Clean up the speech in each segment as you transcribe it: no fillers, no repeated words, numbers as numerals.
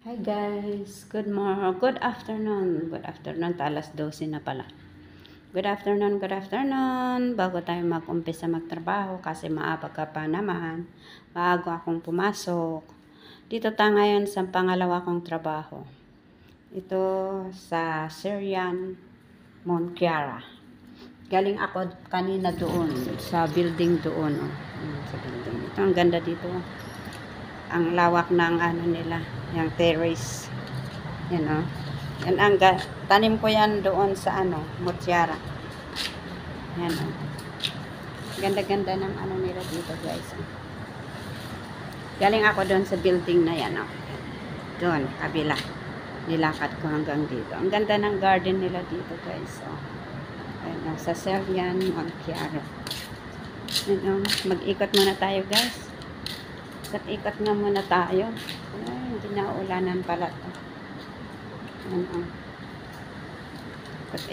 Hi guys, good afternoon, alas 12 na pala. Good afternoon, bago tayo mag-umpisa magtrabaho kasi maaga ka pa naman, maaga akong pumasok. Dito tayo ngayon sa pangalawa kong trabaho. Ito sa Syrian Monquiara. Galing ako kanina doon, sa building doon. Sa building. Ito, ang ganda dito. Ang lawak ng ano nila, yung terrace. Yan o. Yan ang tanim ko yan doon sa ano, Monquiara. Yan o. Ganda-ganda ng ano nila dito guys. Galing ako doon sa building na yan o. Doon, kabila. Nilakad ko hanggang dito. Ang ganda ng garden nila dito guys. O. Ayan o, sa Syrian Monquiara. Yan o. Mag-ikot muna tayo guys. Ikot na muna tayo. Ay, hindi na ulanan pala to. Ano.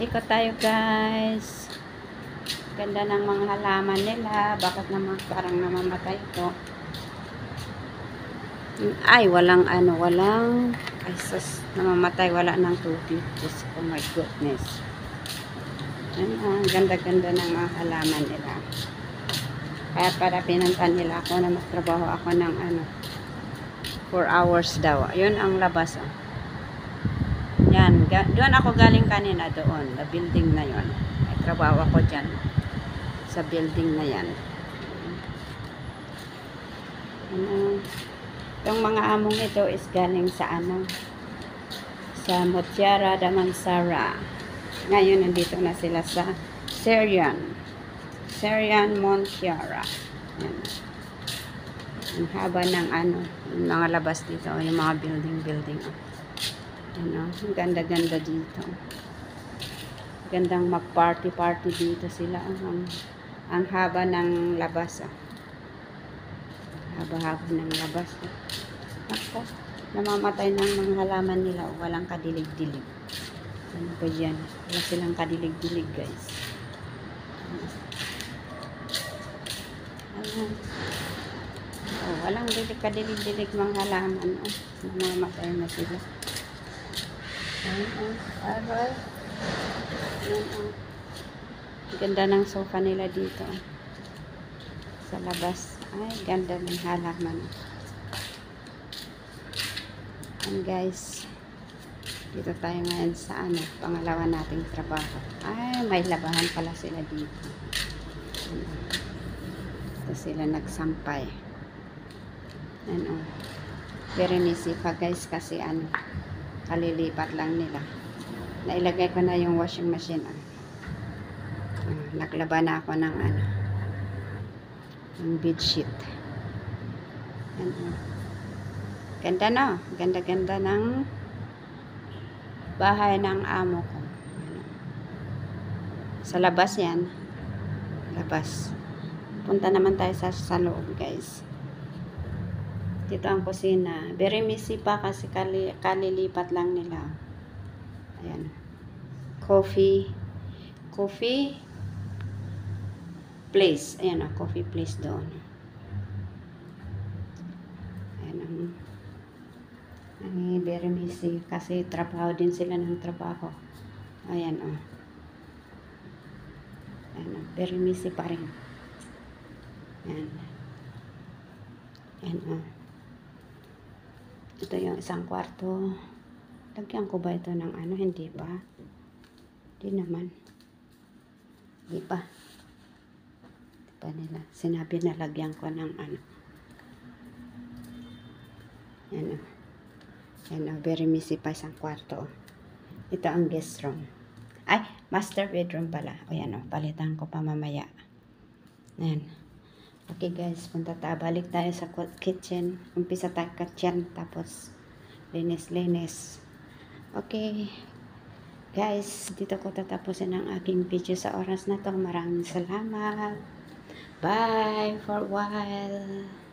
Ikot tayo guys. Ganda ng mga halaman nila. Bakit naman parang namamatay to? Ay, walang ay sus, namamatay, wala ng tubig. Just, oh my goodness. Ano, ganda-ganda ng mga halaman nila. Kaya para pinuntan nila ako na magtrabaho ako ng 4 hours daw. Yun ang labas. Oh. Yan. Doon ako galing kanina doon. Sa building na yon. May trabaho ako dyan. Sa building na yan. Itong mga among ito is galing sa sa Monquiara Damansara. Ngayon nandito na sila sa Syrian Monquiara. Yan. Ang haba ng yung mga labas dito, yung mga building. Yan, ang ganda-ganda dito. Gandang mag-party dito sila. Ang haba ng labas. Haba-haba ng labas. Ako, namamatay ng mga halaman nila. Walang kadilig-dilig. Ano ba yan? Wala silang kadilig-dilig guys. Walang kadilig-dilig mga halaman. Namamatay na sila. Alright. Ganda ng sofa nila dito. Sa labas. Ay, ganda ng halaman. And guys, dito tayo ngayon sa pangalawa nating trabaho. Ay, may labahan pala sila dito. Ito sila nagsampay. Very messy pa guys kasi kalilipat lang nila. Nailagay ko na yung washing machine. Naglaba na ako ng ng bedsheet. Ganda na. Ganda-ganda ng bahay ng amo ko. Sa labas yan. Labas. Punta naman tayo sa loob guys. Dito ang kusina. Very messy pa kasi kalilipat lang nila. Ayan. Coffee place. Ayan coffee place doon. Ayan very messy kasi trabaho din sila ng trabaho. Ayan Ayan very messy pa rin. Ayan. Ayan Ito yung isang kwarto. Lagyan ko ba ito ng Hindi pa. Hindi naman. Hindi pa. Hindi pa nila. Sinabi na lagyan ko ng Yan Yan very messy pa isang kwarto. Ito ang guest room. Ay, master bedroom pala. O yan palitan ko pa mamaya. Yan. Okay guys, balik tayo sa kitchen. Umpisa tayo kitchen, tapos linis. Okay. Guys, dito ko tatapusin ang aking video sa oras na to. Maraming salamat. Bye for a while.